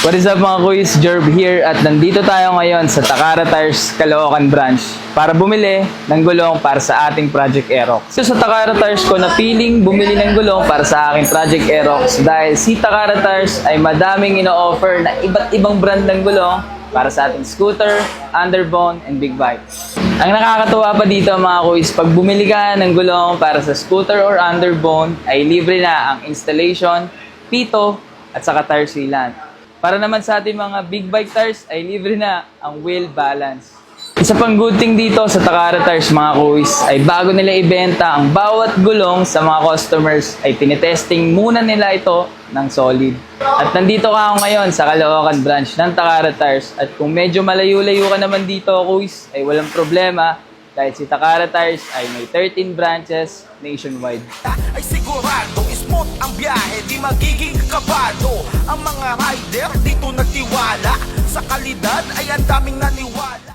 What is up mga kuys, Jerb here at nandito tayo ngayon sa Takara Tires Caloocan branch para bumili ng gulong para sa ating Project Aerox. So sa Takara Tires ko napiling bumili ng gulong para sa aking Project Aerox dahil si Takara Tires ay madaming ino-offer na iba't ibang brand ng gulong para sa ating scooter, underbone, and big bike. Ang nakakatuwa pa dito mga kuys, pag bumili ka ng gulong para sa scooter or underbone ay libre na ang installation, pito, at saka tire sealant. Para naman sa ating mga big bike tires ay libre na ang wheel balance. Isa pang good thing dito sa Takara Tires mga kuys ay bago nila ibenta ang bawat gulong sa mga customers ay tinetesting muna nila ito ng solid. At nandito ka ako ngayon sa Caloocan branch ng Takara Tires at kung medyo malayo-layo ka naman dito kuys ay walang problema dahil si Takara Tires ay may 13 branches nationwide. Ay sigurado, smooth ang biyahe, di magiging kabado. Ang mga rider dito nagtiwala, sa kalidad ay ang daming naniwala.